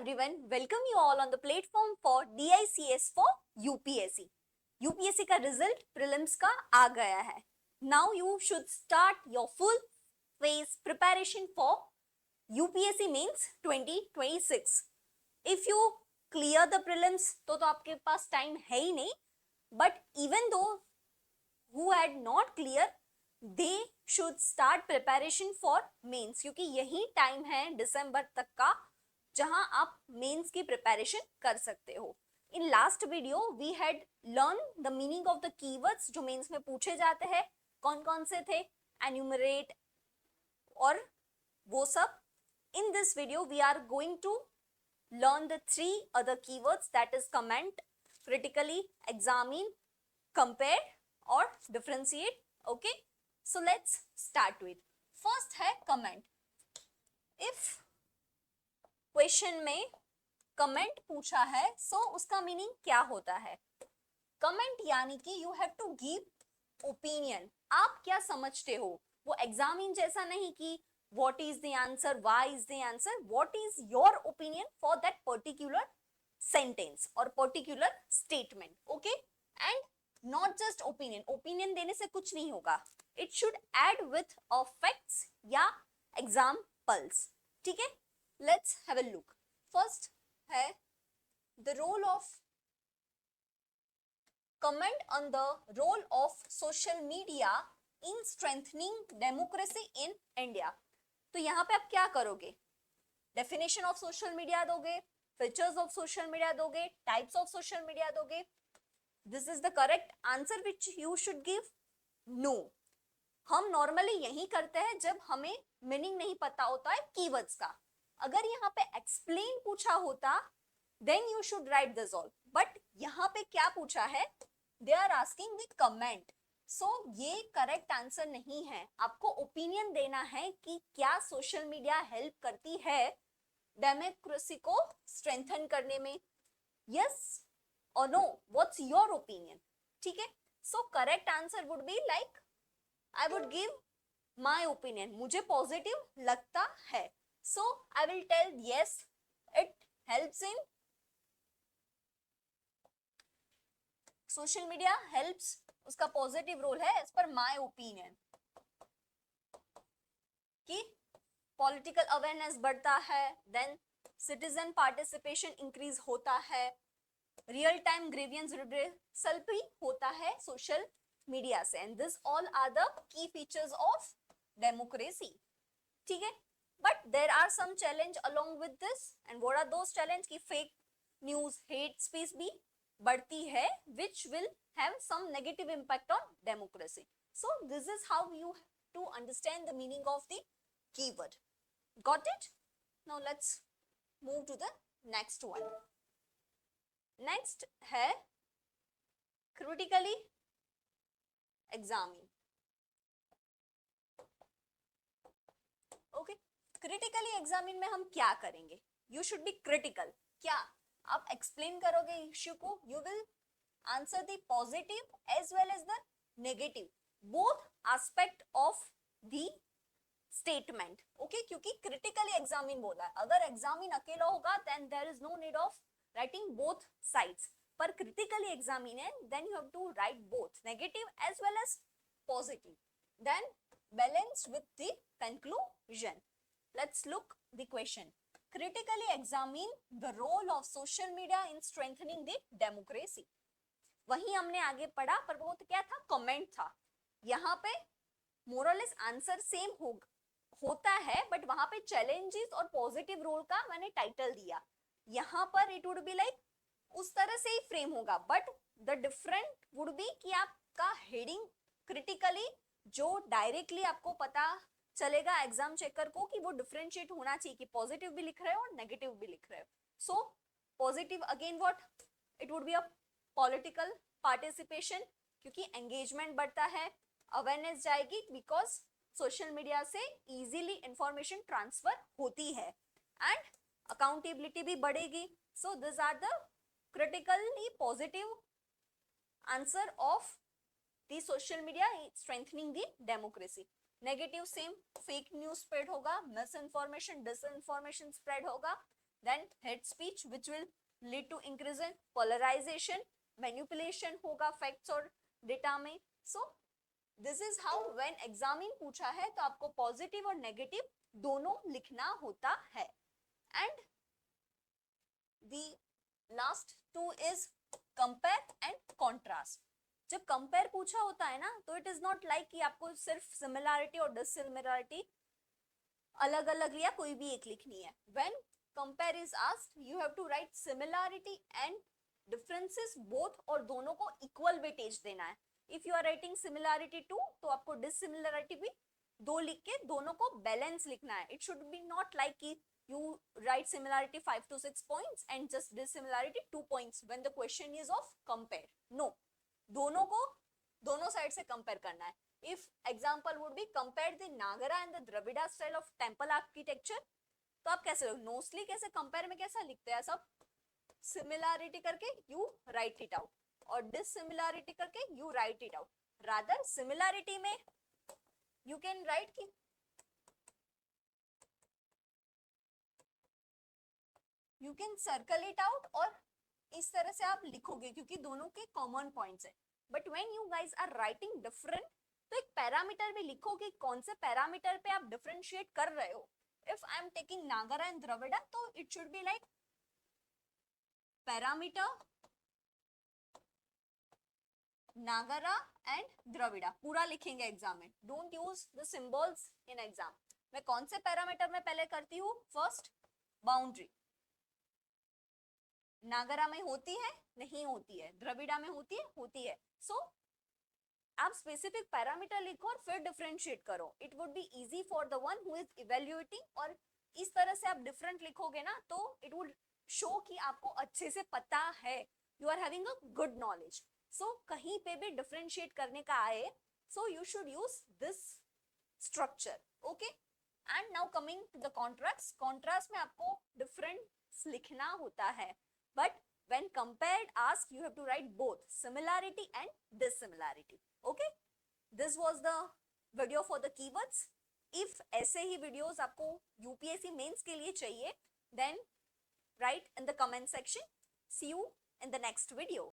everyone, welcome you all on the platform for DICS for UPSC. UPSC का result prelims का आ गया है. Now you should start your full phase preparation for UPSC means 2026. If you clear the prelims तो आपके पास time है ही नहीं, but even though who had not clear they should start preparation for mains, क्योंकि यही time है दिसंबर तक का जहां आप मेंस की प्रिपरेशन कर सकते हो. In last video we had learn the meaning of the keywords जो मेंस में पूछे जाते हैं. कौन कौन से थे? एन्यूमरेट और वो सब. In this video we are going to learn the three other keywords, that is comment, critically examine, compare or differentiate. Okay, so let's start with first है comment. if क्वेश्चन में कमेंट पूछा है सो उसका meaning क्या होता है? Comment यानी कि you have to give opinion. आप क्या समझते हो? वो एग्जामिन जैसा नहीं कि what is the answer, why is the answer, what is your opinion for that particular sentence or particular statement. Okay, and not just opinion. opinion देने से कुछ नहीं होगा. it should add with of facts या examples. ठीक है, let's have a look. first है the role of comment on the role of social media in strengthening democracy in India. तो यहाँ पे आप क्या करोगे? डेफिनेशन ऑफ सोशल मीडिया दोगे, फीचर्स ऑफ सोशल मीडिया दोगे, टाइप्स ऑफ सोशल मीडिया दोगे. This is the correct answer which you should give. No, हम नॉर्मली यही करते हैं जब हमें मीनिंग नहीं पता होता है कीवर्ड्स का. अगर यहाँ पे एक्सप्लेन पूछा होता then you should write this all, but यहाँ पे क्या पूछा है? They are asking the comment. So ये करेक्ट आंसर नहीं है. आपको ओपिनियन देना है कि क्या सोशल मीडिया हेल्प करती है डेमोक्रेसी को स्ट्रेंथन करने में. यस और नो, व्हाट्स योर ओपिनियन? ठीक है, so correct answer would be like I would give my opinion. मुझे पॉजिटिव लगता है, so I will tell yes it helps in social media helps, उसका पॉजिटिव रोल है एज पर माय ओपिनियन कि political awareness बढ़ता है, then citizen participation increase होता है, रियल टाइम ग्रीवियंस रिड्रेसल भी होता है सोशल मीडिया से. And this all are the key features of democracy. ठीक है, but there are some challenge along with this. And what are those challenge? की fake news, hate speech भी बढ़ती है which will have some negative impact on democracy. So this is how you have to understand the meaning of the keyword. Got it? Now let's move to the next one. Next है critically examine. Okay, critically examine में हम क्या करेंगे? You should be critical. क्या आप explain करोगे issue को? You will answer the positive as well as the negative, both aspect of the statement. Okay, क्योंकि क्रिटिकली एग्जामिन बोला है. अगर एग्जामिन अकेला होगा then there is no need of writing both sides, पर क्रिटिकली एग्जामिन है then you have to write both negative as well as positive, then balanced with the conclusion. Let's look the question. Critically examine the role of social media in strengthening the democracy. वही हमने आगे पढ़ा, पर वो तो क्या था? Comment था. यहाँ पे मोरलेस आंसर सेम होता है, बट वहां पे चैलेंजेस और पॉजिटिव रोल का मैंने टाइटल दिया. यहाँ पर इट वुड बी लाइक उस तरह से ही फ्रेम होगा, but the different would be कि आपका हेडिंग क्रिटिकली जो डायरेक्टली आपको पता चलेगा एग्जाम चेकर को कि वो डिफरेंशिएट होना चाहिए कि पॉजिटिव भी लिख रहे हो और नेगेटिव भी लिख रहे हो. So positive again what? It would be a political participation, क्योंकि एंगेजमेंट बढ़ता है, अवेयरनेस जाएगी बिकॉज सोशल मीडिया से इजीली इंफॉर्मेशन ट्रांसफर होती है, एंड अकाउंटेबिलिटी भी बढ़ेगी. So this are the critically positive answer of the social media strengthening the democracy. Negative same, fake news spread होगा, misinformation, disinformation spread होगा, then hate speech which will lead to increase in polarization, manipulation होगा facts और data में. So this is how when examine पूछा है तो आपको positive और नेगेटिव दोनों लिखना होता है. And the last two is compare and contrast. जब कंपेयर पूछा होता है ना तो इट इज नॉट लाइक कि आपको सिर्फ सिमिलैरिटी और डिसिमिलैरिटी अलग अलग या कोई भी एक लिखनी है. When compare is asked you have to write similarity and differences both और दोनों को इक्वल वेटेज देना है. If you are writing similarity 2 तो आपको डिसिमिलैरिटी भी 2 लिख के दोनों को बैलेंस लिखना है. It should B not like कि you write similarity 5 to 6 points and just dissimilarity 2 points when the question is of compare. No, दोनों को दोनों साइड से कंपेयर करना है. if example would be compare the Nagara and the Dravida style of temple architecture, तो आप कैसे mostly कैसे कंपेयर में कैसा लिखते हैं सब सिमिलैरिटी करके you write it out और dissimilarity करके you write it out. rather similarity में you can write कि you can circle it out और इस तरह से आप लिखोगे क्योंकि दोनों के कॉमन पॉइंट्स है. But when you guys are writing different तो एक पैरामीटर में लिखोगे कौन से पैरामीटर पे आप डिफरेंशिएट कर रहे हो. If I am taking Nagara and Dravida तो it should be like parameter Nagara and Dravida पूरा लिखेंगे एग्जाम में. Don't use the symbols in exam. मैं कौन से पैरामीटर में पहले करती हूँ. फर्स्ट बाउंड्री नागरा में होती है नहीं होती है, द्रविड़ा में होती है. सो आप स्पेसिफिक पैरामीटर लिखो और फिर डिफरेंशिएट करो. It would be easy for the one who is evaluating. और इस तरह से आप डिफरेंट लिखोगे ना तो इट वुड शो कि आपको अच्छे से पता है, you are having a good knowledge. So कहीं पे भी डिफरेंशिएट करने का आए so you should use this structure. Okay. And now coming to the contrast. Contrast में आपको डिफरेंस लिखना होता है. But when compared asked you have to write both similarity and dissimilarity. Okay, this was the video for the keywords. if ऐसे ही videos आपको UPSC mains के लिए चाहिए then write in the comment section. See you in the next video.